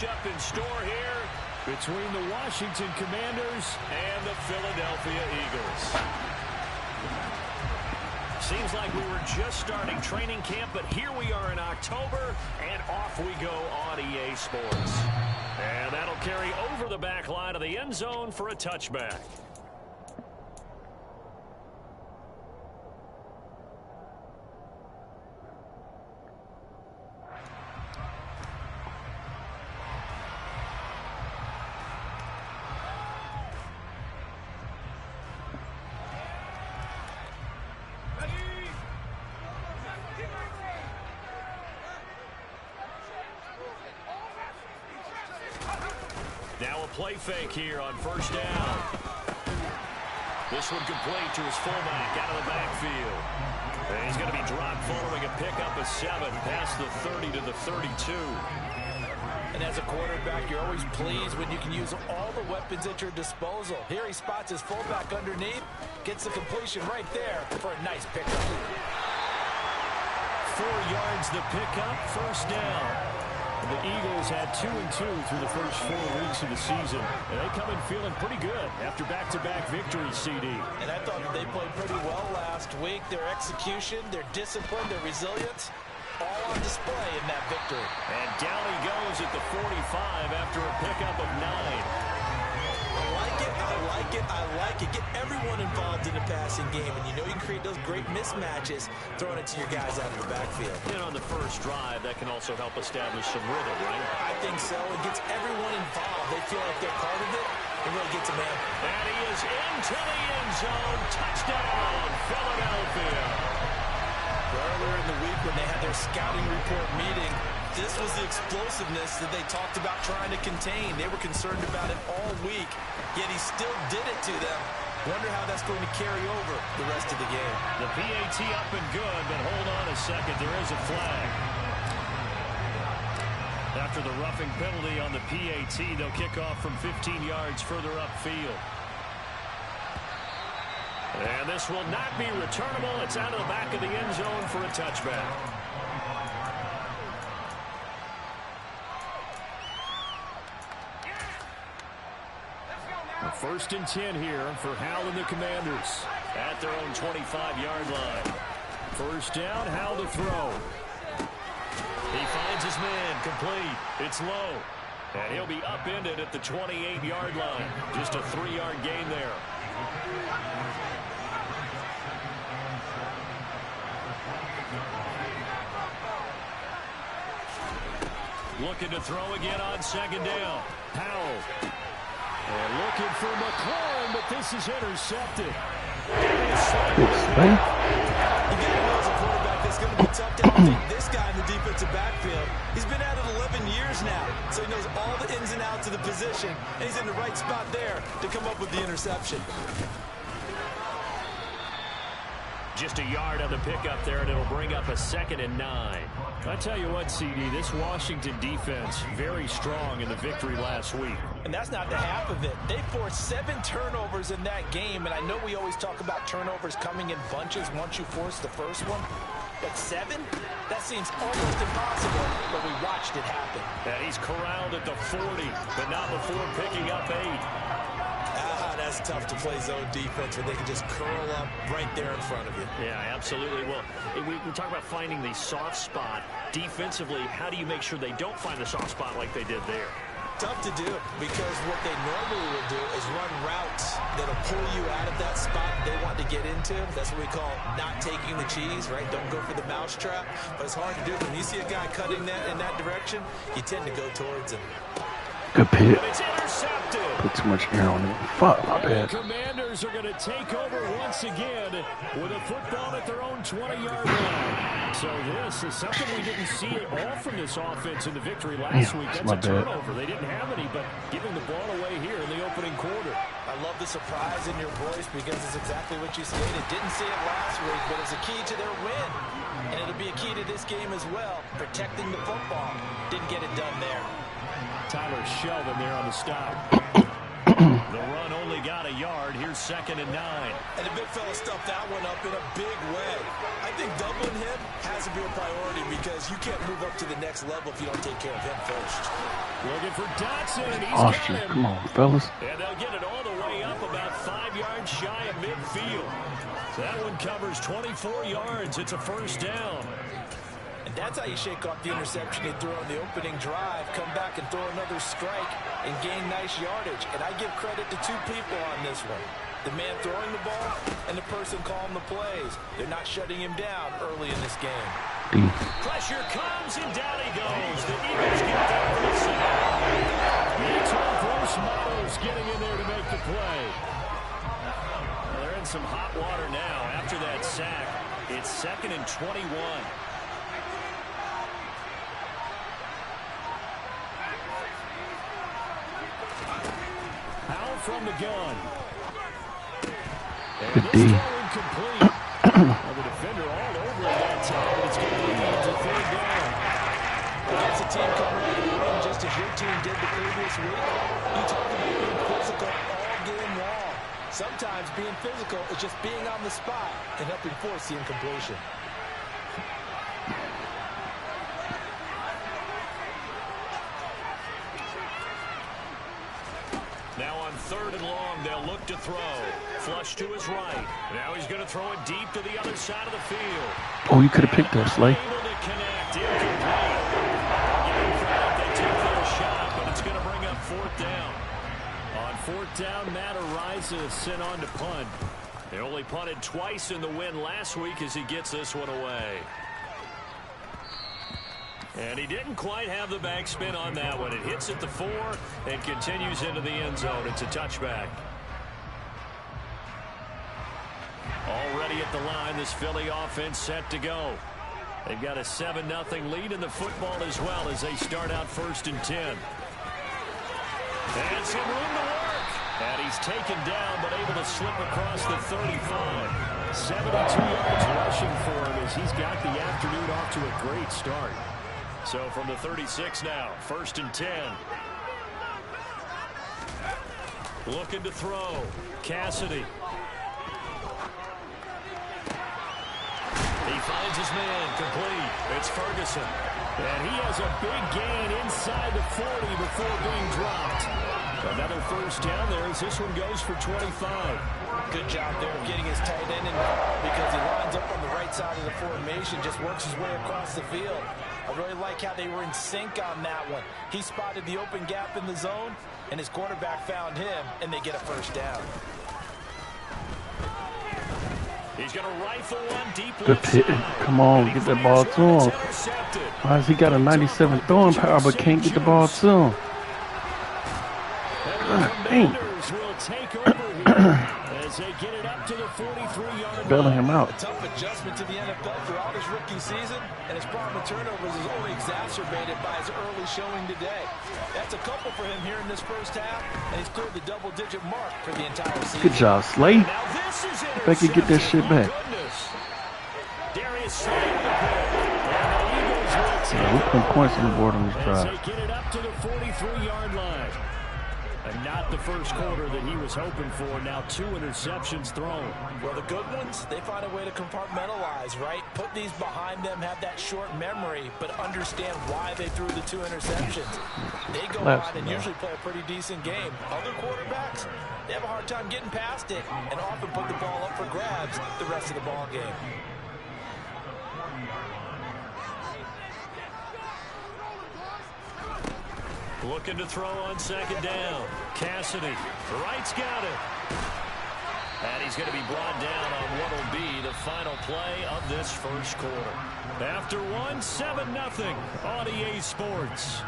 Up in store here between the Washington Commanders and the Philadelphia Eagles. Seems like we were just starting training camp, but here we are in October, and off we go on EA Sports. And that'll carry over the back line of the end zone for a touchback. Now a play fake here on first down. This one complete to his fullback out of the backfield. And he's going to be dropped following a pickup of 7 past the 30 to the 32. And as a quarterback, you're always pleased when you can use all the weapons at your disposal. Here he spots his fullback underneath, gets the completion right there for a nice pickup. 4 yards the pickup, first down. The Eagles had 2-2 through the first 4 weeks of the season. And they come in feeling pretty good after back-to-back victories, CD. And I thought they played pretty well last week. Their execution, their discipline, their resilience, all on display in that victory. And down he goes at the 45 after a pickup of 9. I like it. Get everyone involved in the passing game, and you know you can create those great mismatches throwing it to your guys out of the backfield. And on the first drive, that can also help establish some rhythm, right? I think so. It gets everyone involved. They feel like they're part of it. It really gets them in. And he is into the end zone. Touchdown, Philadelphia. Earlier in the week when they had their scouting report meeting, this was the explosiveness that they talked about trying to contain. They were concerned about it all week, yet he still did it to them. Wonder how that's going to carry over the rest of the game. The PAT up and good, but hold on a second. There is a flag. After the roughing penalty on the PAT, they'll kick off from 15 yards further upfield. And this will not be returnable. It's out of the back of the end zone for a touchback. First and 10 here for Howell and the Commanders at their own 25-yard line. First down, Howell to throw. He finds his man, complete. It's low. And he'll be upended at the 28-yard line. Just a 3-yard gain there. Looking to throw again on second down. Howell. And looking for McLaurin, but this is intercepted. You got to know as a quarterback, it's going to be tough to outthink this guy in the defensive backfield. He's been at it 11 years now, so he knows all the ins and outs of the position, and he's in the right spot there to come up with the interception. Just a yard on the pickup there, and it'll bring up a 2nd and 9. I tell you what, CD, this Washington defense, very strong in the victory last week. And that's not the half of it. They forced 7 turnovers in that game, and I know we always talk about turnovers coming in bunches once you force the first one. But 7? That seems almost impossible, but we watched it happen. And he's corralled at the 40, but not before picking up 8. That's tough to play zone defense when they can just curl up right there in front of you. Yeah, absolutely. Well, we talk about finding the soft spot. Defensively, how do you make sure they don't find the soft spot like they did there? Tough to do, because what they normally will do is run routes that'll pull you out of that spot they want to get into. That's what we call not taking the cheese, right? Don't go for the mousetrap. But it's hard to do. When you see a guy cutting that in that direction, you tend to go towards him. Good pick. It's intercepted. Put too much air on it. Fuck, my bad. The Commanders are going to take over once again with a football at their own 20-yard line. So this is something we didn't see at all from this offense in the victory last week. That's a turnover. They didn't have any, but giving the ball away here in the opening quarter. I love the surprise in your voice because it's exactly what you stated. Didn't see it last week, but it's a key to their win. And it'll be a key to this game as well, protecting the football. Didn't get it done there. Tyler Shelvin there on the stop. The run only got a yard. Here's 2nd and 9. And the big fella stuffed that one up in a big way. I think doubling him has to be a priority because you can't move up to the next level if you don't take care of him first. Looking for Dotson. He's Austin, got him. come on, fellas. And they'll get it all the way up about 5 yards shy of midfield. So that one covers 24 yards. It's a first down. And that's how you shake off the interception he threw on the opening drive, come back and throw another strike and gain nice yardage. And I give credit to two people on this one. The man throwing the ball and the person calling the plays. They're not shutting him down early in this game. Pressure comes and down he goes. The Eagles get down for the sack. Utah Gross Matos getting in there to make the play. Well, they're in some hot water now after that sack. It's 2nd and 21. From the gun. Good D. Well, the defender all over it that time. It's going to lead to 3rd down. Against a team coming out of the win just as your team did the previous week. You talk about being physical all game long. Sometimes being physical is just being on the spot and helping force the incompletion. Now on 3rd and long, they'll look to throw. Flush to his right. Now he's going to throw it deep to the other side of the field. Oh, you could have picked that, Slay. Able to connect. Incomplete. They took their shot, but it's going to bring up 4th down. On 4th down, Matt Araiza is sent on to punt. They only punted twice in the win last week as he gets this one away. And he didn't quite have the backspin on that one. It hits at the 4 and continues into the end zone. It's a touchback. Already at the line, this Philly offense set to go. They've got a 7-0 lead in the football as well as they start out 1st and 10. And some room to work. And he's taken down but able to slip across the 35. 72 yards rushing for him as he's got the afternoon off to a great start. So from the 36 now, 1st and 10. Looking to throw. Cassidy. He finds his man complete. It's Ferguson. And he has a big gain inside the 40 before being dropped. Another first down there as this one goes for 25. Good job there of getting his tight end involved because he lines up on the right side of the formation, just works his way across the field. I really like how they were in sync on that one. He spotted the open gap in the zone, and his quarterback found him, and they get a first down. He's going to rifle one deep. Good hit. Come on, get that ball to him. Why has he got a 97 throwing power but can't get the ball to him? Dang. As they get it up to the 43-yard bailing him out. A tough adjustment to the NFL throughout his rookie season, and his problem with turnovers is only exacerbated by his early showing today. That's a couple for him here in this first half, and he's cleared the double-digit mark for the entire season. Good job, Slay. If I could get that shit back. Darius Slay. Yeah, we put points on the board on this drive. They get it up to the 43-yard line. And not the first quarter that he was hoping for. Now 2 interceptions thrown. Well, the good ones, they find a way to compartmentalize, right? Put these behind them, have that short memory, but understand why they threw the 2 interceptions. They go on and usually play a pretty decent game. Other quarterbacks, they have a hard time getting past it and often put the ball up for grabs the rest of the ball game. Looking to throw on 2nd down. Cassidy. Wright's got it. And he's going to be brought down on what will be the final play of this first quarter. After one, 7-0 on EA Sports.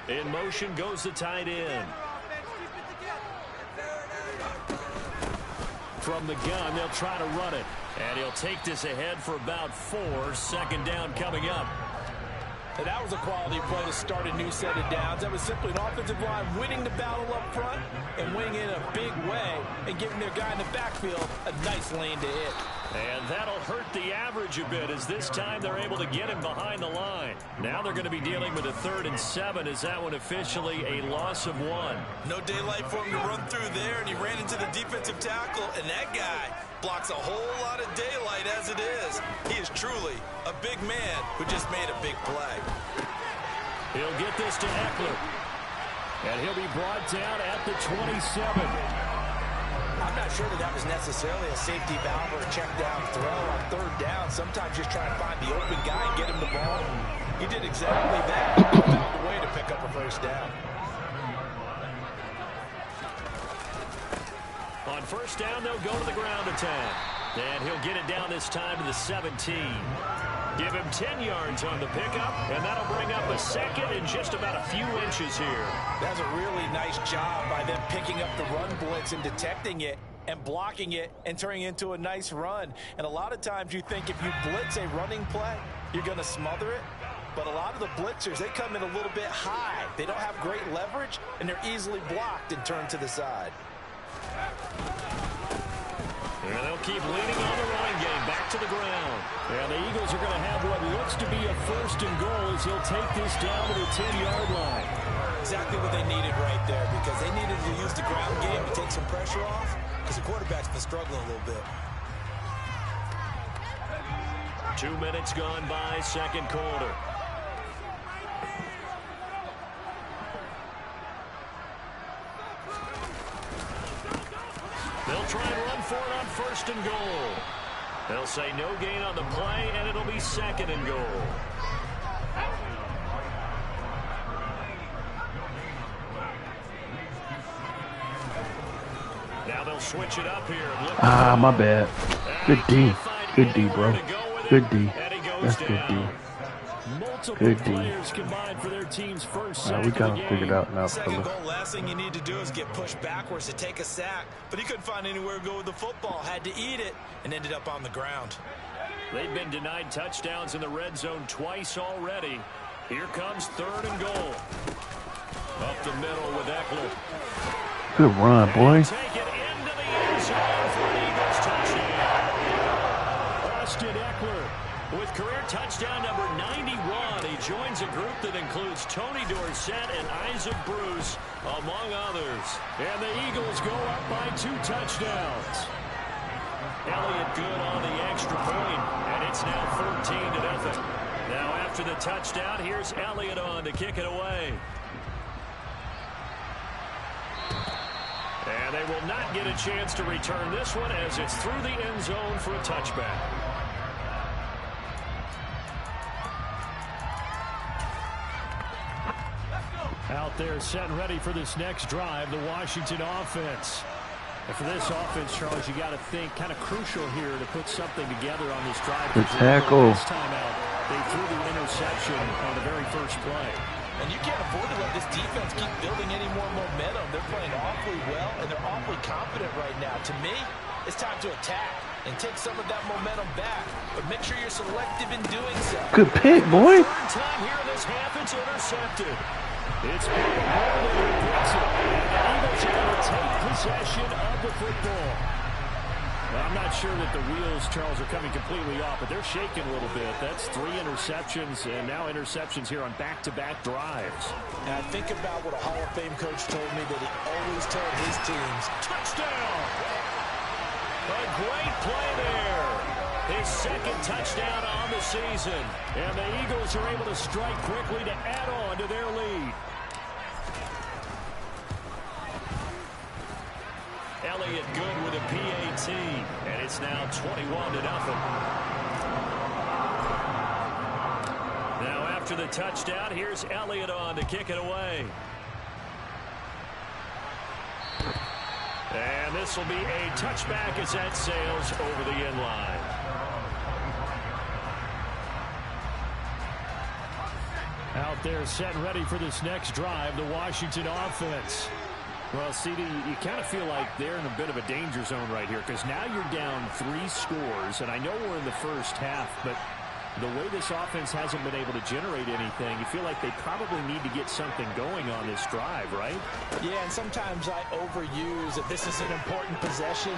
In motion goes the tight end. From the gun, they'll try to run it. And he'll take this ahead for about 4. 2nd down coming up. And that was a quality play to start a new set of downs. That was simply an offensive line winning the battle up front and winning in a big way and giving their guy in the backfield a nice lane to hit. And that'll hurt the average a bit as this time they're able to get him behind the line. Now they're going to be dealing with a 3rd and 7 as that one officially a loss of 1. No daylight for him to run through there, and he ran into the defensive tackle, and that guy blocks a whole lot of daylight as it is. He is truly a big man who just made a big play. He'll get this to Eckler. And he'll be brought down at the 27. I'm not sure that was necessarily a safety valve or a check down throw on 3rd down. Sometimes just try and find the open guy and get him the ball. He did exactly that. Found a way to pick up a 1st down. On 1st down, they'll go to the ground attack. And he'll get it down this time to the 17. Give him 10 yards on the pickup, and that'll bring up a 2nd and just about a few inches here. That's a really nice job by them picking up the run blitz and detecting it and blocking it and turning it into a nice run. And a lot of times you think if you blitz a running play, you're going to smother it. But a lot of the blitzers, they come in a little bit high. They don't have great leverage, and they're easily blocked and turned to the side. And they'll keep leaning on the running game back to the ground. And the Eagles are going to have what looks to be a 1st and goal as he'll take this down to the 10-yard line. Exactly what they needed right there, because they needed to use the ground game to take some pressure off, because the quarterback's been struggling a little bit. 2 minutes gone by, 2nd quarter. They'll try and run for it on 1st and goal. They'll say no gain on the play, and it'll be 2nd and goal. Now they'll switch it up here. My bad. Good D. Good D, bro. Good D. That's good D. Good D. For their team's first we got to figure it out now, 2nd goal, last thing you need to do is get pushed backwards to take a sack. But he couldn't find anywhere to go with the football. Had to eat it and ended up on the ground. They've been denied touchdowns in the red zone twice already. Here comes 3rd and goal. Up the middle with Eckler. Good run, boy. Take it into the end zone for an Eagles touchdown. Austin Eckler with career touchdown number 91. He joins a group that includes Tony Dorsett and Isaac Bruce, among others. And the Eagles go up by 2 touchdowns. Elliott good on the extra point, and it's now 14-0. Now after the touchdown, here's Elliott on to kick it away. And they will not get a chance to return this one as it's through the end zone for a touchback. Out there set and ready for this next drive, the Washington offense. And for this offense, Charles, you got to think kind of crucial here to put something together on this drive. The tackle. This time out, they threw the interception on the very first play. And you can't afford to let this defense keep building any more momentum. They're playing awfully well, and they're awfully confident right now. To me, it's time to attack and take some of that momentum back. But make sure you're selective in doing so. Good pick, boy. Third time here in this half, it's intercepted. It's been Harley who picks it. And the Eagles are going to take possession of the football. Well, I'm not sure that the wheels, Charles, are coming completely off, but they're shaking a little bit. That's 3 interceptions, and now interceptions here on back-to-back drives. And I think about what a Hall of Fame coach told me that he always told his teams. Touchdown! A great play there. His 2nd touchdown on the season. And the Eagles are able to strike quickly to add on to their lead. Elliott good with a PAT, and it's now 21-0. Now after the touchdown, here's Elliott on to kick it away. And this will be a touchback as that sails over the end line. Out there set and ready for this next drive, the Washington offense. Well, CD, you kind of feel like they're in a bit of a danger zone right here because now you're down 3 scores, and I know we're in the first half, but The way this offense hasn't been able to generate anything, you feel like they probably need to get something going on this drive, right? Yeah, and sometimes I overuse that this is an important possession.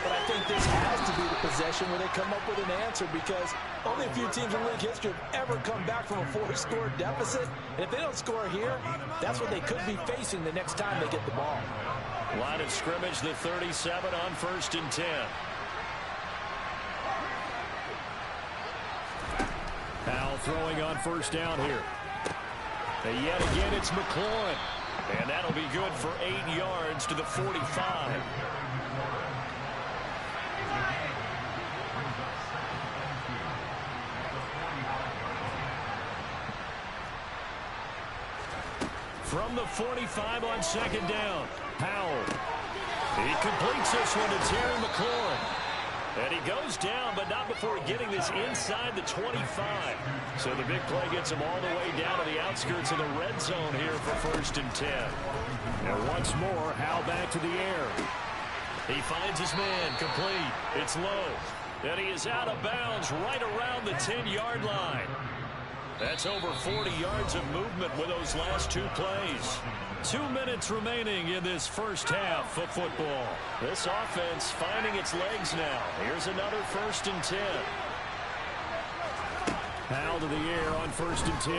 But I think this has to be the possession where they come up with an answer, because only a few teams in league history have ever come back from a 4-score deficit. And if they don't score here, that's what they could be facing the next time they get the ball. Line of scrimmage, the 37 on 1st and 10. Powell throwing on 1st down here. And yet again, it's McLaurin. And that'll be good for 8 yards to the 45. From the 45 on 2nd down, Powell. He completes this one to Terry McLaurin. And he goes down, but not before getting this inside the 25. So the big play gets him all the way down to the outskirts of the red zone here for 1st and 10. And once more, Howell back to the air. He finds his man, complete. It's low. And he is out of bounds right around the 10-yard line. That's over 40 yards of movement with those last 2 plays. 2 minutes remaining in this first half of football. This offense finding its legs now. Here's another 1st and 10. Powell to the air on 1st and 10.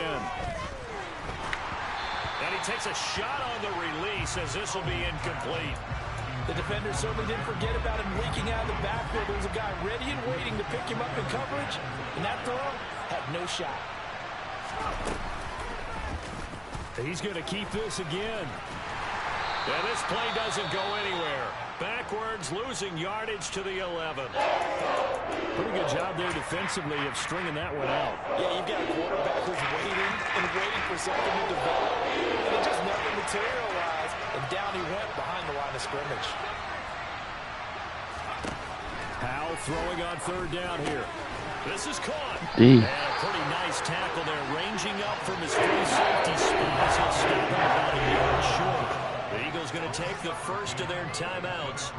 And he takes a shot on the release as this will be incomplete. The defender certainly didn't forget about him leaking out of the backfield. There was a guy ready and waiting to pick him up in coverage. And that throw had no shot. He's going to keep this again. And this play doesn't go anywhere. Backwards, losing yardage to the 11. Pretty good job there defensively of stringing that one out. Yeah, you've got a quarterback who's waiting for something to develop. And it just never materialized. And down he went behind the line of scrimmage. Powell throwing on 3rd down here. This is caught. D. And a pretty nice tackle there, ranging up from his free safety spot. He'll stop him about a yard short. The Eagles going to take the first of their timeouts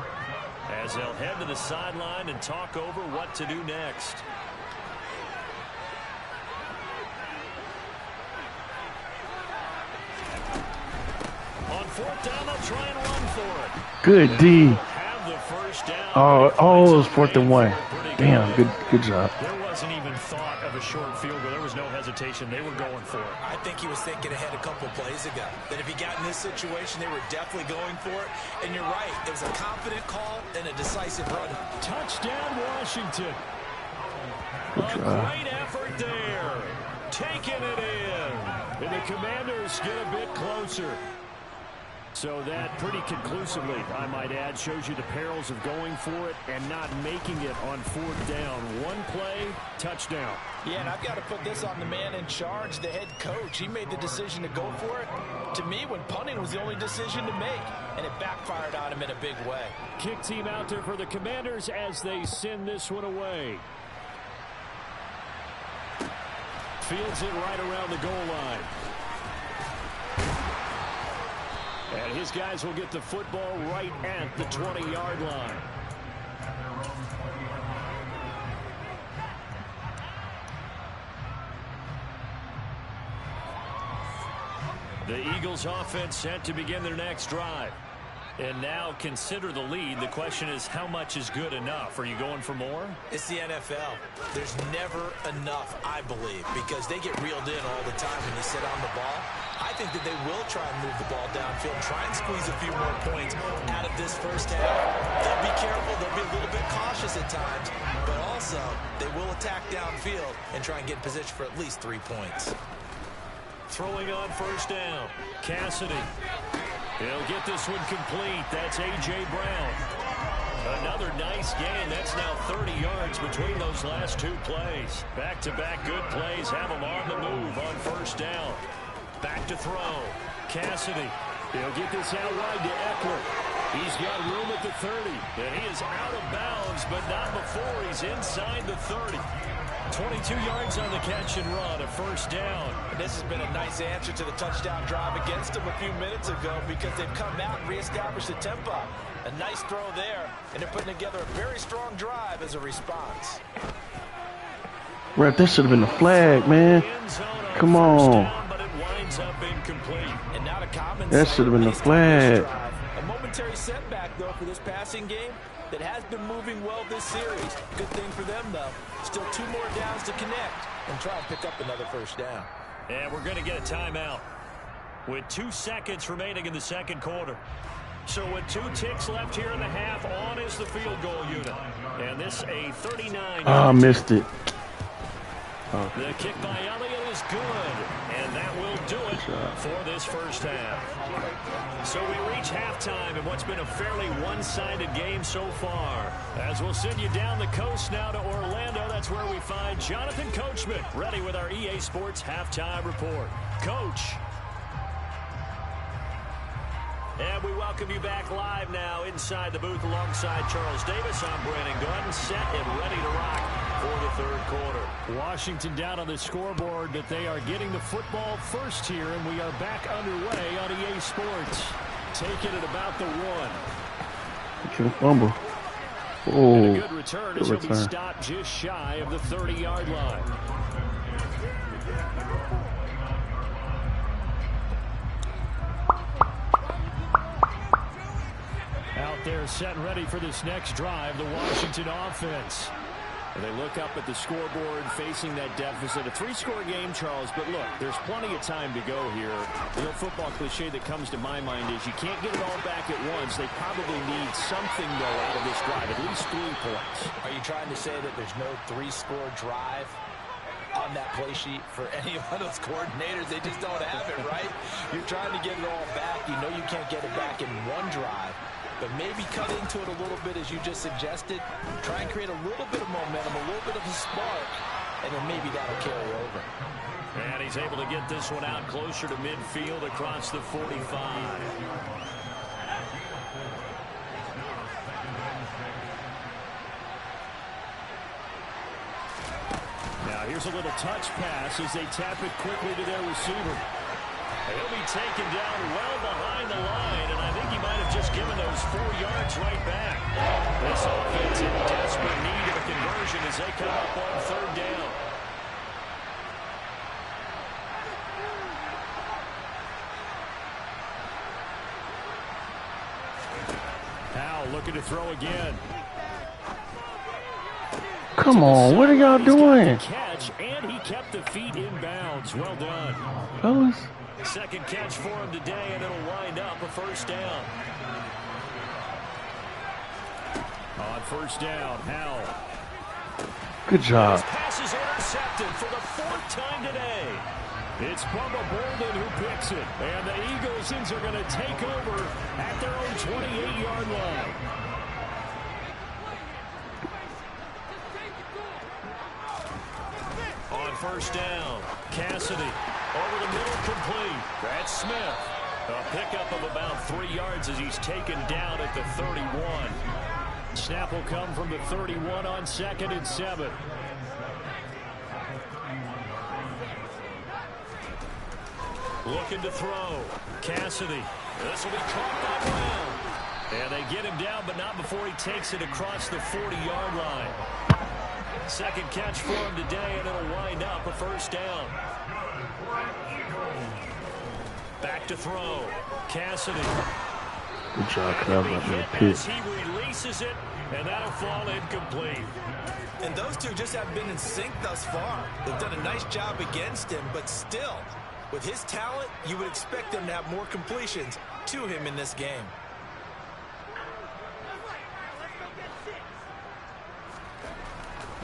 as they'll head to the sideline and talk over what to do next. On 4th down, they'll try and run for it. Good D. Oh, it was 4th and 1. Damn, good job. There wasn't even thought of a short field goal. There was no hesitation. They were going for it. I think he was thinking ahead a couple plays ago. That if he got in this situation, they were definitely going for it. And you're right. It was a confident call and a decisive run. Touchdown, Washington. A great effort there. Taking it in. And the Commanders get a bit closer. So that pretty conclusively, I might add, shows you the perils of going for it and not making it on 4th down. One play, touchdown. Yeah, and I've got to put this on the man in charge, the head coach. He made the decision to go for it. To me, when punting was the only decision to make, and it backfired on him in a big way. Kick team out there for the Commanders as they send this one away. Fields it right around the goal line. And his guys will get the football right at the 20-yard line. The Eagles offense set to begin their next drive. And now consider the lead. The question is, how much is good enough? Are you going for more? It's the NFL. There's never enough, I believe, because they get reeled in all the time when you sit on the ball. I think that they will try and move the ball downfield, try and squeeze a few more points out of this first half. They'll be careful. They'll be a little bit cautious at times, but also they will attack downfield and try and get in position for at least 3 points. Throwing on 1st down, Cassidy. He'll get this one complete. That's A.J. Brown. Another nice gain. That's now 30 yards between those last 2 plays. Back-to-back good plays have them on the move on 1st down. Back to throw. Cassidy. He'll get this out wide to Eckler. He's got room at the 30. And he is out of bounds, but not before he's inside the 30. 22 yards on the catch and run, a 1st down. And this has been a nice answer to the touchdown drive against them a few minutes ago, because they've come out and reestablished the tempo. A nice throw there, and they're putting together a very strong drive as a response. Ref, that should have been a flag, man. Come on. That should have been a flag. A momentary setback, though, for this passing game that has been moving well this series. Good thing for them, though. Still 2 more downs to connect and try and pick up another first down. And we're going to get a timeout with 2 seconds remaining in the second quarter. So with 2 ticks left here in the half, on is the field goal unit. And this a 39. Oh, I missed it. Oh. The kick by Elliott is good. And that will do it for this first half. So we reach halftime in what's been a fairly one-sided game so far. As we'll send you down the coast now to Orlando, that's where we find Jonathan Coachman ready with our EA Sports halftime report. Coach. And we welcome you back live now inside the booth alongside Charles Davis. I'm Brandon Gunn, set and ready to rock for the third quarter. Washington down on the scoreboard that they are getting the football first here, and we are back underway on EA Sports. Taking it about the 1. Good fumble. Oh, and a good return as he'll be stopped just shy of the 30-yard line. Out there set and ready for this next drive, the Washington offense. And they look up at the scoreboard facing that deficit. A 3-score game, Charles, but look, there's plenty of time to go here. The old football cliche that comes to my mind is you can't get it all back at once. They probably need something, though, out of this drive, at least 3 points. Are you trying to say that there's no 3-score drive on that play sheet for any one of those coordinators? They just don't have it, right? You're trying to get it all back. You know you can't get it back in one drive. But maybe cut into it a little bit, as you just suggested. Try and create a little bit of momentum, a little bit of a spark, and then maybe that'll carry over. And he's able to get this one out closer to midfield across the 45. Now here's a little touch pass as they tap it quickly to their receiver. He'll be taken down well behind the line, and I think he might have just given those 4 yards right back. This offense in desperate need of a conversion as they come up on 3rd down. Powell looking to throw again. Come on, what are y'all doing? Catch, and he kept the feet in bounds. Well done. Fellas. Second catch for him today, and it'll wind up a first down. On first down, Howell. Good job. This pass is intercepted for the 4th time today. It's Bubba Bolden who picks it, and the Eagles are going to take over at their own 28-yard line. On first down, Cassidy. Over the middle, complete. That's Smith. A pickup of about 3 yards as he's taken down at the 31. Snap will come from the 31 on 2nd and 7. Looking to throw. Cassidy. This will be caught by Brown. And they get him down, but not before he takes it across the 40-yard line. Second catch for him today, and it'll wind up a first down. Back to throw. Cassidy. Good job, Cubs. He releases it, and that'll fall incomplete. And those two just have been in sync thus far. They've done a nice job against him, but still, with his talent, you would expect them to have more completions to him in this game.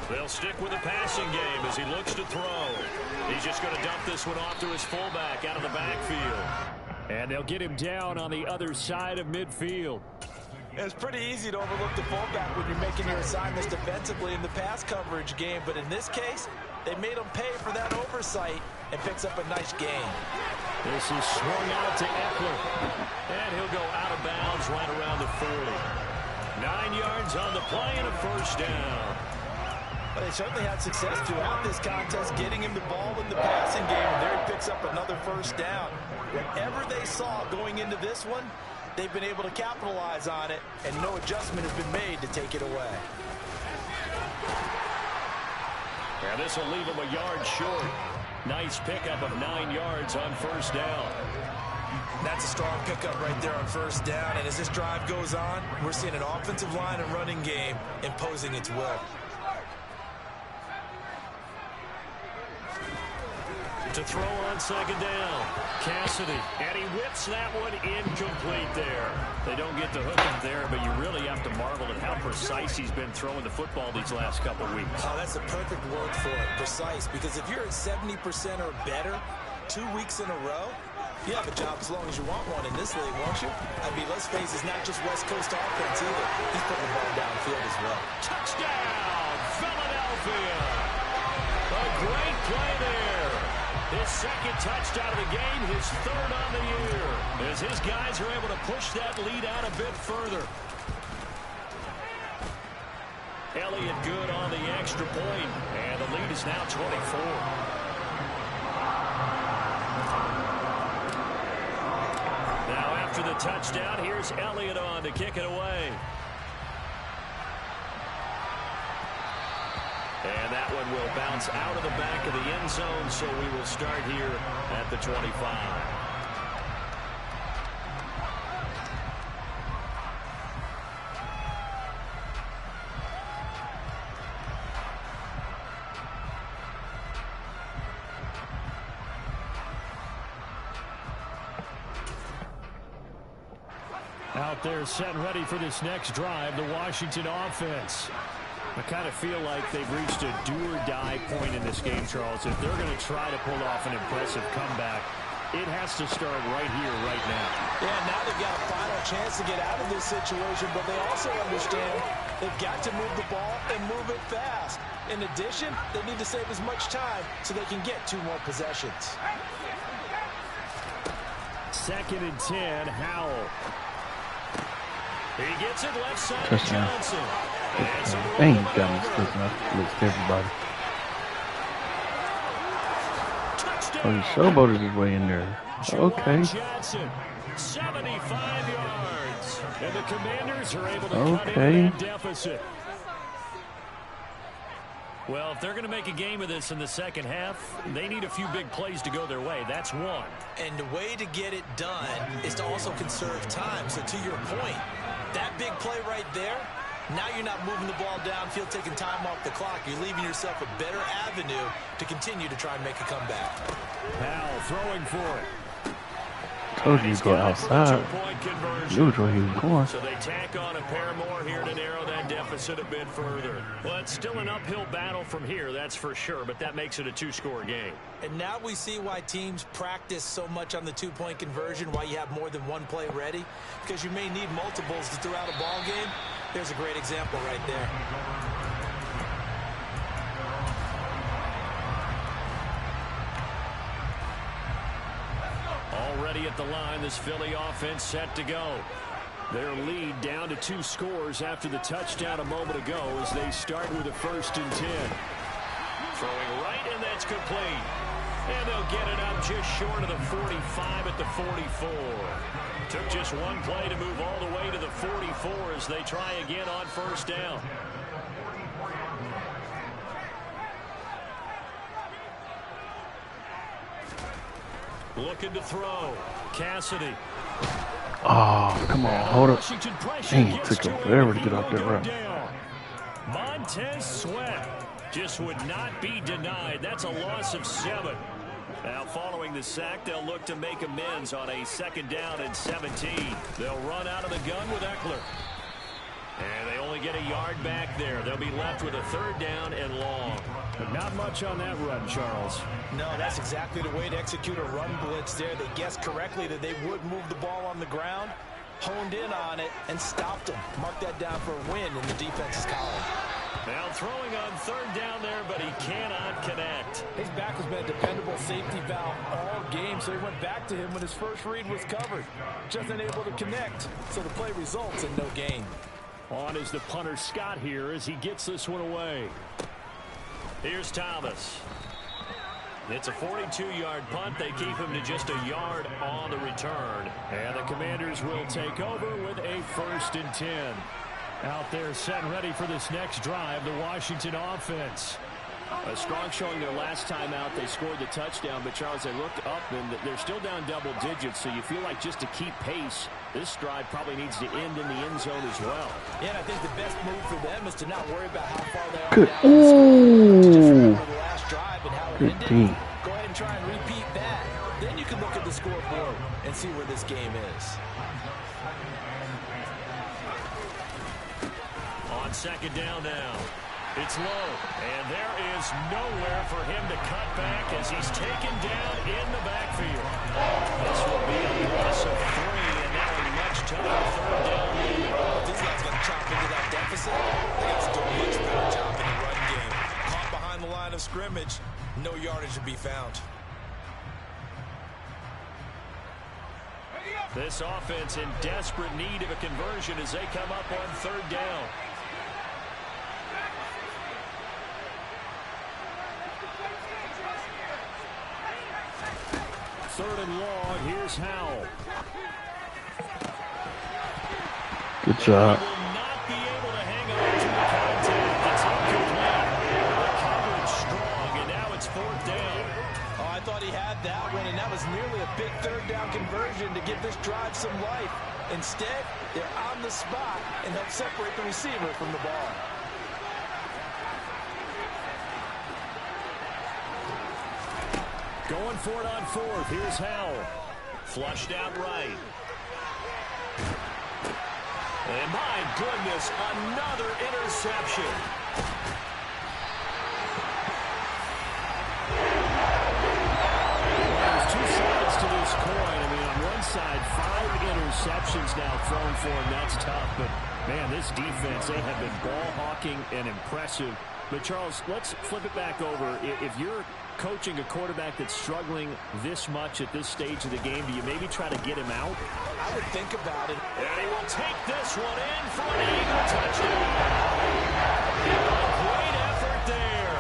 They'll stick with the passing game as he looks to throw. He's just going to dump this one off to his fullback out of the backfield. And they'll get him down on the other side of midfield. It's pretty easy to overlook the fullback when you're making your assignments defensively in the pass coverage game. But in this case, they made him pay for that oversight and picks up a nice gain. This is swung out to Eckler. And he'll go out of bounds right around the 40. 9 yards on the play and a first down. But they certainly had success throughout this contest, getting him the ball in the passing game, and there he picks up another first down. Whatever they saw going into this one, they've been able to capitalize on it, and no adjustment has been made to take it away. And this will leave him a yard short. Nice pickup of 9 yards on first down. That's a strong pickup right there on first down. And as this drive goes on, we're seeing an offensive line and running game imposing its will. To throw on second down, Cassidy, and he whips that one incomplete there. They don't get to hook him there, but you really have to marvel at how precise he's been throwing the football these last couple weeks. Oh, that's the perfect word for it, precise, because if you're at 70% or better 2 weeks in a row, you have a job as long as you want one in this league, won't you? I mean, let's face it, it's not just West Coast offense either. He's putting the ball downfield as well. Touchdown, Philadelphia! A great play there. His second touchdown of the game, his third on the year, as his guys are able to push that lead out a bit further. Elliott good on the extra point, and the lead is now 24. Now after the touchdown, here's Elliott on to kick it away. And that one will bounce out of the back of the end zone, so we will start here at the 25. Out there set and ready for this next drive, the Washington offense. I kind of feel like they've reached a do-or-die point in this game, Charles. If they're going to try to pull off an impressive comeback, it has to start right here, right now. Yeah, now they've got a final chance to get out of this situation, but they also understand they've got to move the ball and move it fast. In addition, they need to save as much time so they can get 2 more possessions. 2nd and 10, Howell. He gets it left side to Johnson. Dang, he's got me sticking up. Looks to everybody. Oh, he showboated his way in there. Okay. Johnson, 75 yards. And the Commanders are able to cut into that deficit. Well, if they're going to make a game of this in the second half, they need a few big plays to go their way. That's one. And the way to get it done is to also conserve time. So to your point, that big play right there, now you're not moving the ball downfield, taking time off the clock. You're leaving yourself a better avenue to continue to try and make a comeback. Powell throwing for it. Told you to go outside. Knew where he was going. So they tack on a pair more here to narrow that deficit a bit further. Well, it's still an uphill battle from here, that's for sure, but that makes it a 2-score game. And now we see why teams practice so much on the 2-point conversion, why you have more than one play ready, because you may need multiples to throw out a ball game. There's a great example right there. Already at the line, this Philly offense set to go. Their lead down to 2 scores after the touchdown a moment ago as they start with a 1st and 10. Throwing right, and that's complete. And they'll get it up just short of the 45 at the 44. Took just one play to move all the way to the 44 as they try again on 1st down. Looking to throw. Cassidy. Oh, come on. Hold up. Dang, it took him forever to get off that route. Montez Sweat just would not be denied. That's a loss of 7. Now, following the sack, they'll look to make amends on a 2nd down and 17. They'll run out of the gun with Eckler. And they only get a yard back there. They'll be left with a 3rd down and long. But not much on that run, Charles. No, that's exactly the way to execute a run blitz there. They guessed correctly that they would move the ball on the ground, honed in on it, and stopped them. Mark that down for a win in the defense's column. Now throwing on 3rd down there, but he cannot connect. His back has been a dependable safety valve all game, so he went back to him when his first read was covered. Just unable to connect, so the play results in no gain. On is the punter Scott here as he gets this one away. Here's Thomas. It's a 42-yard punt. They keep him to just a yard on the return. And the Commanders will take over with a 1st and 10. Out there set and ready for this next drive, the Washington offense. A strong showing their last time out. They scored the touchdown, but Charles, they looked up and they're still down double digits, so you feel like just to keep pace, this drive probably needs to end in the end zone as well. Yeah, and I think the best move for them is to not worry about how far they are Good. down. Ooh. The last drive and how it Good ended. team. Go ahead and try and repeat that. Then you can look at the scoreboard and see where this game is. On second down now. It's low, and there is nowhere for him to cut back as he's taken down in the backfield. This will be a loss of 3, and now a much tougher third down. These guys got to chop into that deficit. They got to do a much better job in the run game. Caught behind the line of scrimmage, no yardage to be found. This offense in desperate need of a conversion as they come up on third down. Third and long, here's Howell. Good job. He will not be able to hang on to the contact. It's incomplete. The coverage strong, and now it's fourth down. Oh, I thought he had that one, and that was nearly a big third down conversion to give this drive some life. Instead, they're on the spot and help separate the receiver from the ball. Going for it on fourth. Here's Howell. Flushed out right. And my goodness, another interception. There's two sides to this coin. I mean, on one side, 5 interceptions now thrown for him. That's tough. But, man, this defense, they have been ball hawking and impressive. But, Charles, let's flip it back over. If you're coaching a quarterback that's struggling this much at this stage of the game, do you maybe try to get him out? I would think about it. And he will take this one in for an Eagle touchdown. Great effort there.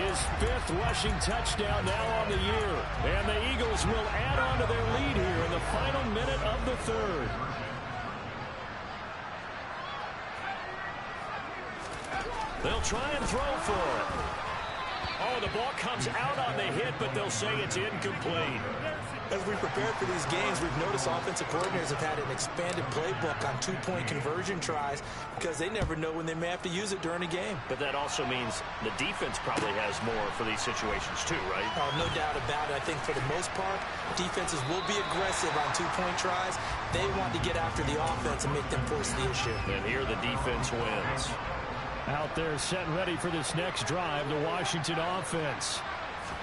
His 5th rushing touchdown now on the year. And the Eagles will add on to their lead here in the final minute of the third. They'll try and throw for it. Oh, the ball comes out on the hit, but they'll say it's incomplete. As we prepare for these games, we've noticed offensive coordinators have had an expanded playbook on 2-point conversion tries because they never know when they may have to use it during a game. But that also means the defense probably has more for these situations too, right? Oh, no doubt about it. I think for the most part, defenses will be aggressive on 2-point tries. They want to get after the offense and make them force the issue. And here the defense wins. Out there set and ready for this next drive, the Washington offense.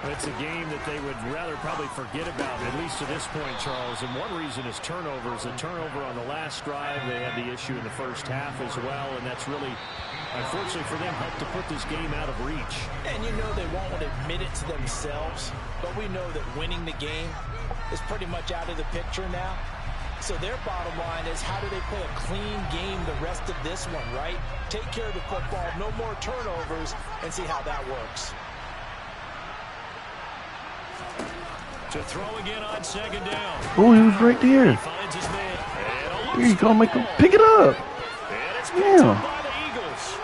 It's a game that they would rather probably forget about, at least to this point, Charles. And one reason is turnovers. A turnover on the last drive. They had the issue in the first half as well, and that's really, unfortunately for them, helped to put this game out of reach. And you know they won't admit it to themselves, but we know that winning the game is pretty much out of the picture now. So their bottom line is, how do they play a clean game the rest of this one, right? Take care of the football, no more turnovers, and see how that works. To throw again on second down. Oh, he was right there. He finds his man. Here you go, make him pick it up. And it's picked up by the Eagles.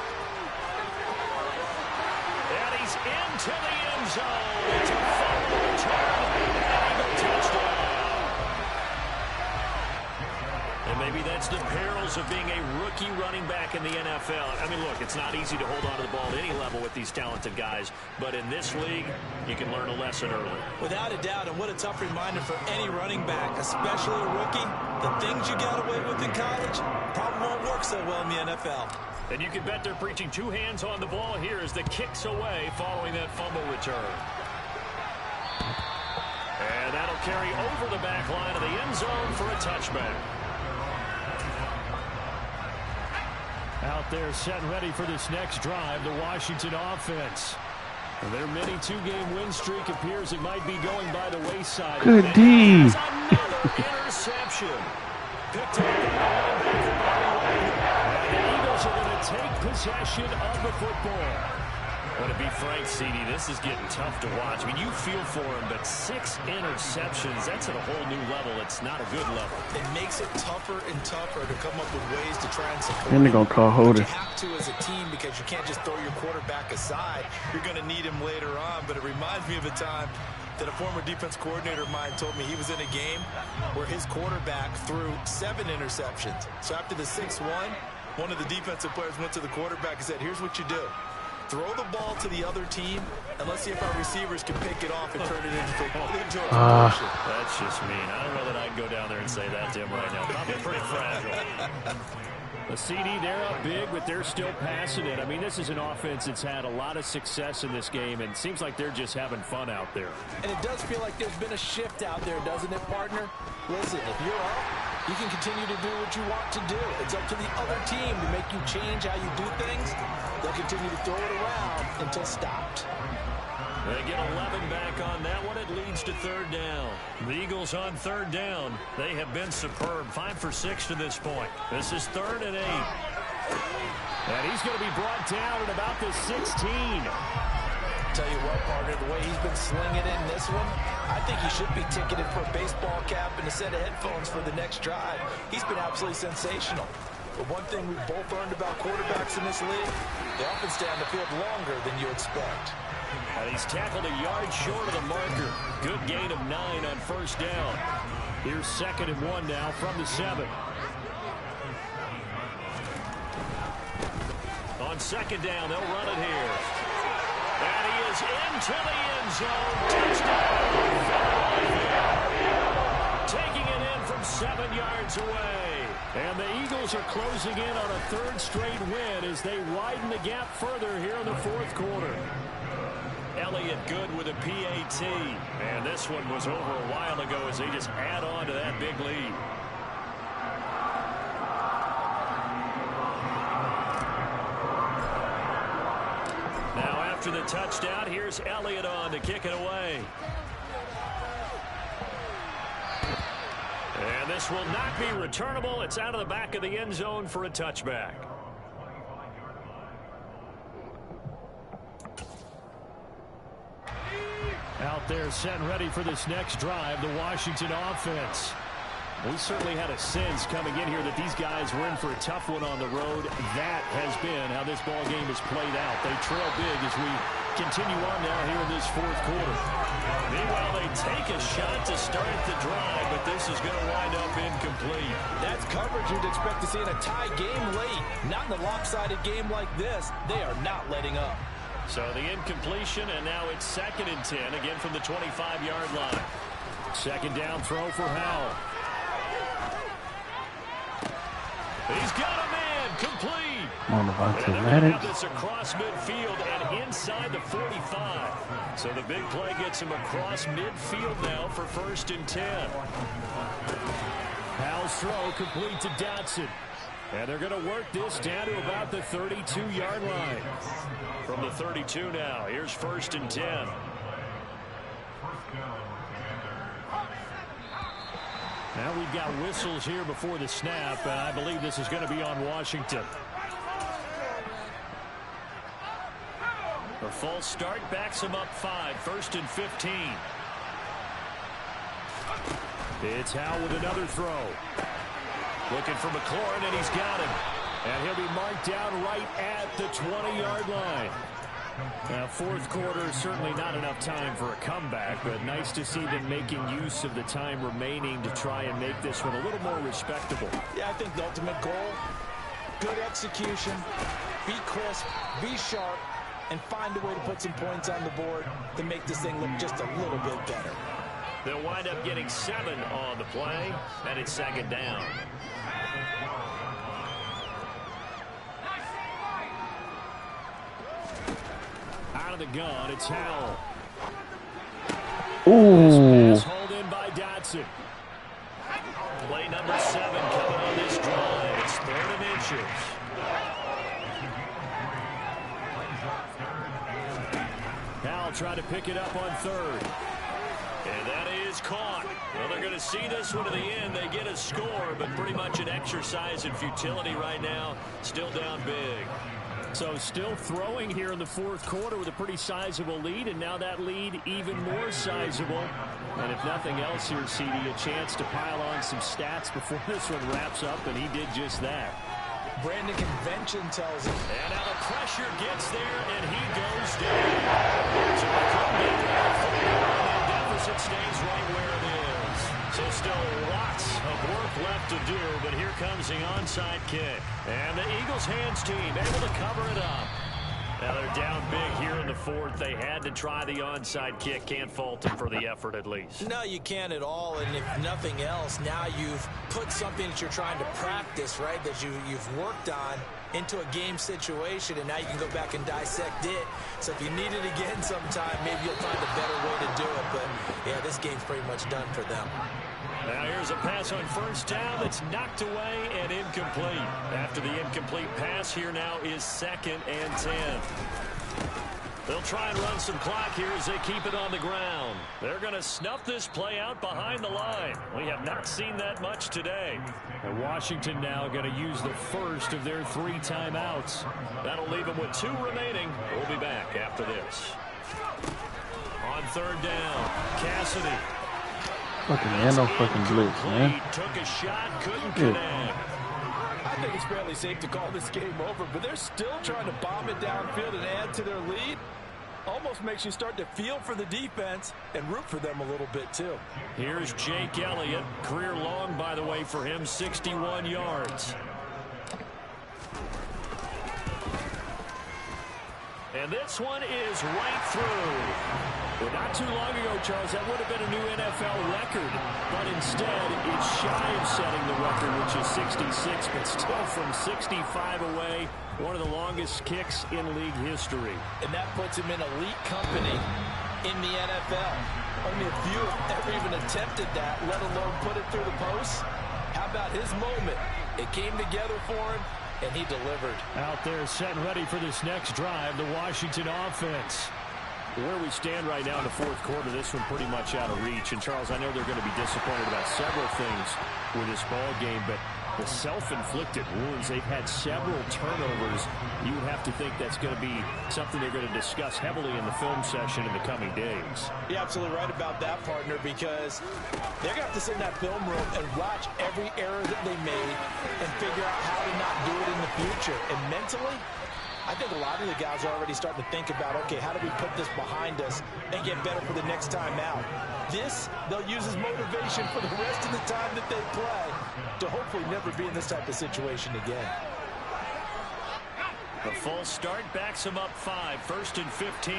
And he's into the end zone. It's a fumble return. Eagle touchdown. And maybe that's the perils of being a rookie running back in the NFL. I mean, look, it's not easy to hold on to the ball at any level with these talented guys. But in this league, you can learn a lesson early. Without a doubt, and what a tough reminder for any running back, especially a rookie. The things you got away with in college probably won't work so well in the NFL. And you can bet they're preaching 2 hands on the ball here as the kick's away following that fumble return. And that'll carry over the back line of the end zone for a touchback. Out there set and ready for this next drive, the Washington offense. Their mini 2-game win streak appears it might be going by the wayside. Good D. Another interception. Picked up by the linebacker. And the Eagles are going to take possession of the football. Well, to be frank, CD, this is getting tough to watch. I mean, you feel for him, but 6 interceptions, that's at a whole new level. It's not a good level. It makes it tougher and tougher to come up with ways to try and support And they're going to call holding. You have to as a team because you can't just throw your quarterback aside. You're going to need him later on, but it reminds me of a time that a former defense coordinator of mine told me he was in a game where his quarterback threw 7 interceptions. So after the 6-1, one of the defensive players went to the quarterback and said, here's what you do. Throw the ball to the other team, and let's see if our receivers can pick it off and turn it into a conversion. That's just mean. I don't know that I'd go down there and say that to him right now. Probably pretty fragile. The CD, they're up big, but they're still passing it. I mean, this is an offense that's had a lot of success in this game, and it seems like they're just having fun out there. And it does feel like there's been a shift out there, doesn't it, partner? Listen, if you're up, you can continue to do what you want to do. It's up to the other team to make you change how you do things. They'll continue to throw it around until stopped. They get 11 back on that one. It leads to 3rd down. The Eagles on 3rd down. They have been superb. 5 for 6 to this point. This is 3rd and 8. And he's going to be brought down at about the 16. Tell you what, partner, the way he's been slinging in this one, I think he should be ticketed for a baseball cap and a set of headphones for the next drive. He's been absolutely sensational. But one thing we've both learned about quarterbacks in this league, they often stay on the field longer than you expect. And he's tackled a yard short of the marker. Good gain of 9 on 1st down. Here's 2nd and 1 now from the 7. On 2nd down, they'll run it here. And he is into the end zone. Touchdown. Taking it in from 7 yards away. And the Eagles are closing in on a 3rd straight win as they widen the gap further here in the 4th quarter. Elliott good with a PAT. And this one was over a while ago as they just add on to that big lead. Now after the touchdown, here's Elliott on to kick it away. And this will not be returnable. It's out of the back of the end zone for a touchback. Out there set and ready for this next drive, the Washington offense. We certainly had a sense coming in here that these guys were in for a tough one on the road. That has been how this ball game has played out. They trail big as we continue on now here in this 4th quarter. Meanwhile, they take a shot to start the drive, but this is going to wind up incomplete. That's coverage you'd expect to see in a tie game late. Not in a lopsided game like this. They are not letting up. So the incompletion, and now it's 2nd and 10, again from the 25-yard line. 2nd down throw for Howell. He's got a man, complete. On Devontae And Maddox. this across midfield and inside the 45. So the big play gets him across midfield now for 1st and 10. Howell's throw complete to Dotson. And they're going to work this down to about the 32-yard line. From the 32 now, here's 1st and 10. Now we've got whistles here before the snap, and I believe this is going to be on Washington. A false start backs him up 5, 1st and 15. It's Howell with another throw. Looking for McLaurin, and he's got him. And he'll be marked down right at the 20-yard line. Now, 4th quarter, certainly not enough time for a comeback, but nice to see them making use of the time remaining to try and make this one a little more respectable. Yeah, I think the ultimate goal, good execution, be crisp, be sharp, and find a way to put some points on the board to make this thing look just a little bit better. They'll wind up getting 7 on the play, and it's 2nd down. Out of the gun, it's Howell. Ooh. This pass hauled in by Dotson. Play number 7 coming on this drive. It's 3rd and inches. Howell trying to pick it up on 3rd. And that is caught. Well, they're going to see this one to the end. They get a score, but pretty much an exercise in futility right now. Still down big. So still throwing here in the fourth quarter with a pretty sizable lead, and now that lead even more sizable. And if nothing else here, CD, a chance to pile on some stats before this one wraps up, and he did just that. Brandon, convention tells him. And now the pressure gets there, and he goes down. So the deficit stays right where it is. So still lots of work left to do, but here comes the onside kick. And the Eagles hands team able to cover it up. Now they're down big here in the fourth. They had to try the onside kick. Can't fault them for the effort at least. No, you can't at all. And if nothing else, now you've put something that you're trying to practice, right, that you've worked on into a game situation, and now you can go back and dissect it. So if you need it again sometime, maybe you'll find a better way to do it. But, yeah, this game's pretty much done for them. Now here's a pass on first down that's knocked away and incomplete. After the incomplete pass, here now is 2nd and 10. They'll try and run some clock here as they keep it on the ground. They're going to snuff this play out behind the line. We have not seen that much today. And Washington now going to use the first of their 3 timeouts. That'll leave them with 2 remaining. We'll be back after this. On 3rd down, Cassidy. Fucking no fucking blitz, man. Took a shot, couldn't connect. I think it's fairly safe to call this game over, but they're still trying to bomb it downfield and add to their lead. Almost makes you start to feel for the defense and root for them a little bit, too. Here's Jake Elliott. Career long, by the way, for him, 61 yards. And this one is right through. Well, not too long ago, Charles, that would have been a new NFL record. But instead, it's shy of setting the record, which is 66, but still from 65 away, one of the longest kicks in league history. And that puts him in elite company in the NFL. Only a few have ever even attempted that, let alone put it through the post. How about his moment? It came together for him, and he delivered. Out there set and ready for this next drive, the Washington offense. Where we stand right now in the fourth quarter, this one pretty much out of reach. And, Charles, I know they're going to be disappointed about several things with this ball game, but the self-inflicted wounds, they've had several turnovers. You would have to think that's going to be something they're going to discuss heavily in the film session in the coming days. You're absolutely right about that, partner, because they're going to have to sit in that film room and watch every error that they made and figure out how to not do it in the future. And mentally, I think a lot of the guys are already starting to think about, okay, how do we put this behind us and get better for the next time out? This, they'll use as motivation for the rest of the time that they play to hopefully never be in this type of situation again. The full start backs them up 5, 1st and 15.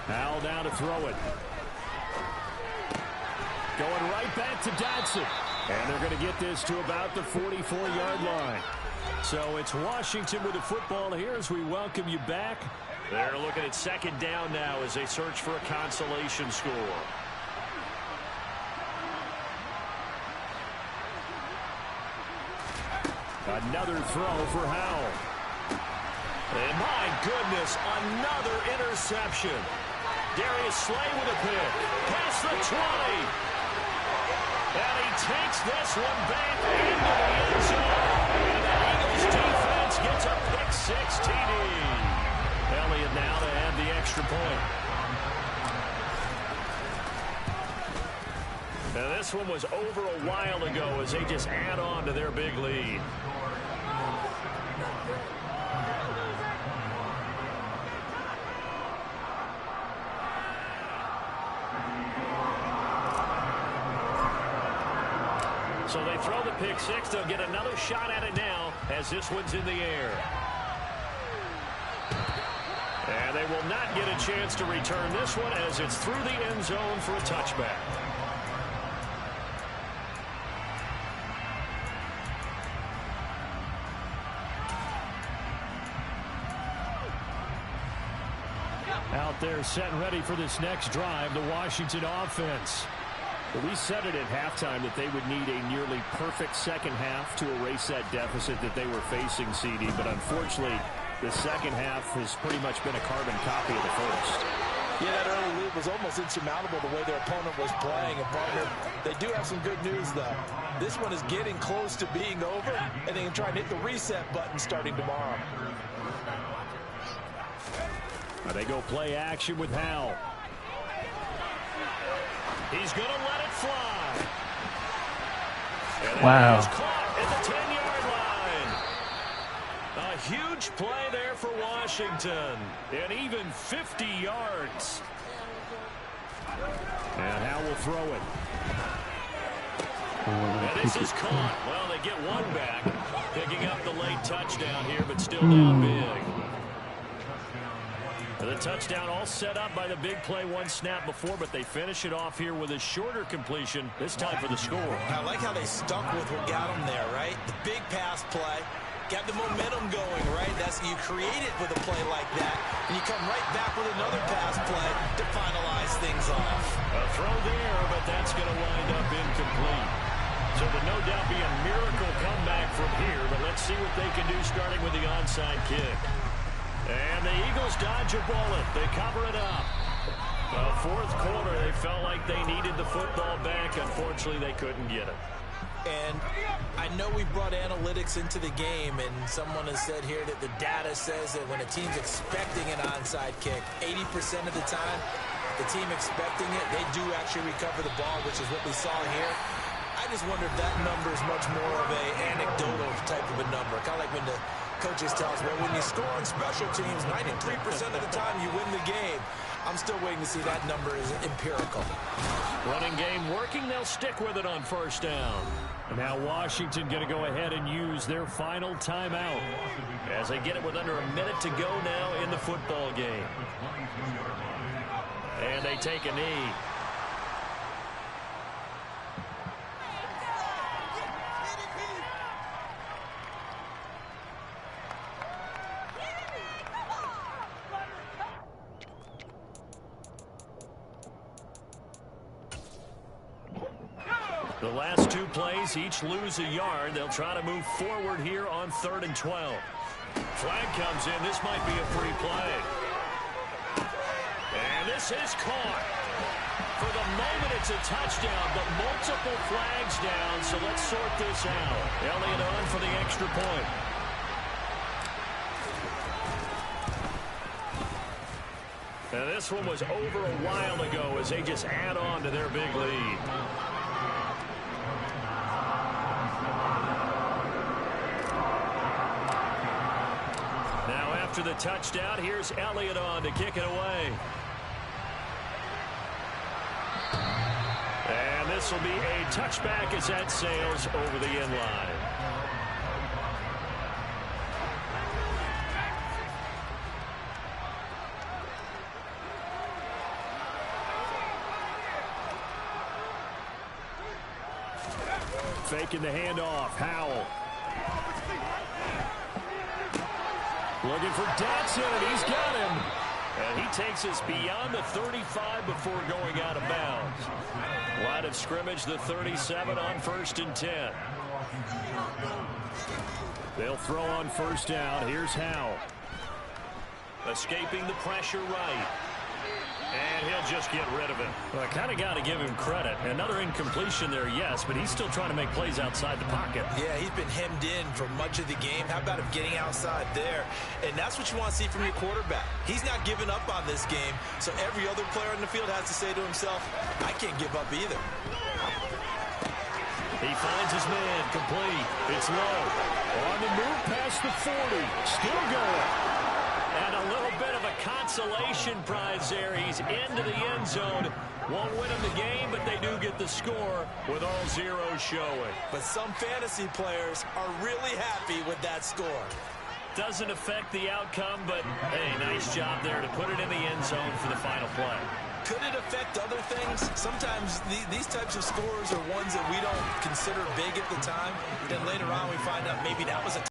Howell down to throw it. Going right back to Dodson. And they're going to get this to about the 44-yard line. So it's Washington with the football here as we welcome you back. They're looking at 2nd down now as they search for a consolation score. Another throw for Howell. And my goodness, another interception. Darius Slay with a pick. Past the 20. And he takes this one back into the end zone. And the Eagles defense gets a pick-6 TD. Elliott now to add the extra point. Now this one was over a while ago as they just add on to their big lead. So they throw the pick-6. They'll get another shot at it now as this one's in the air. And they will not get a chance to return this one as it's through the end zone for a touchback. Out there set and ready for this next drive, the Washington offense. We said it at halftime that they would need a nearly perfect second half to erase that deficit that they were facing, CD. But unfortunately, the second half has pretty much been a carbon copy of the first. Yeah, that early lead was almost insurmountable the way their opponent was playing. And, partner, they do have some good news, though. This one is getting close to being over, and they can try and hit the reset button starting tomorrow. They go play action with Howell. He's going to let it fly. And wow. He's caught at the 10-yard line. A huge play there for Washington. And even 50 yards. And Howell will throw it. And this is caught. Well, they get one back. Picking up the late touchdown here, but still down big. The touchdown all set up by the big play one snap before, but they finish it off here with a shorter completion, this time for the score. I like how they stuck with what got them there, right? The big pass play, got the momentum going, right? You create it with a play like that, and you come right back with another pass play to finalize things off. A throw there, but that's going to wind up incomplete. So there'll no doubt be a miracle comeback from here, but let's see what they can do starting with the onside kick. And the Eagles dodge a bullet. They cover it up. Fourth quarter, they felt like they needed the football back. Unfortunately, they couldn't get it. And I know we brought analytics into the game, and someone has said here that the data says that when a team's expecting an onside kick, 80% of the time, the team expecting it, they do actually recover the ball, which is what we saw here. I just wonder if that number is much more of an anecdotal type of a number. Kind of like when the coaches tell us, well, when you score on special teams, 93% of the time you win the game. I'm still waiting to see that number is empirical. Running game working. They'll stick with it on first down. And now Washington going to go ahead and use their final timeout as they get it with under a minute to go now in the football game. And they take a knee. The last two plays each lose a yard. They'll try to move forward here on 3rd and 12. Flag comes in. This might be a free play. And this is caught. For the moment, it's a touchdown, but multiple flags down, so let's sort this out. Elliott on for the extra point. And this one was over a while ago as they just add on to their big lead. After the touchdown, here's Elliott on to kick it away. And this will be a touchback as that sails over the end line. Faking the handoff, Howell. Looking for Dotson, and he's got him. And he takes us beyond the 35 before going out of bounds. Line of scrimmage, the 37 on 1st and 10. They'll throw on first down. Here's Howell. Escaping the pressure right. And he'll just get rid of it. Well, I kind of got to give him credit. Another incompletion there, yes, but he's still trying to make plays outside the pocket. Yeah, he's been hemmed in for much of the game. How about him getting outside there? And that's what you want to see from your quarterback. He's not giving up on this game, so every other player in the field has to say to himself, I can't give up either. He finds his man, complete. It's low. On the move past the 40. Still going. And a little bit of a consolation prize there. He's into the end zone. Won't win him the game, but they do get the score with all zeros showing. But some fantasy players are really happy with that score. Doesn't affect the outcome, but, hey, nice job there to put it in the end zone for the final play. Could it affect other things? Sometimes these types of scores are ones that we don't consider big at the time. Then later on we find out maybe that was a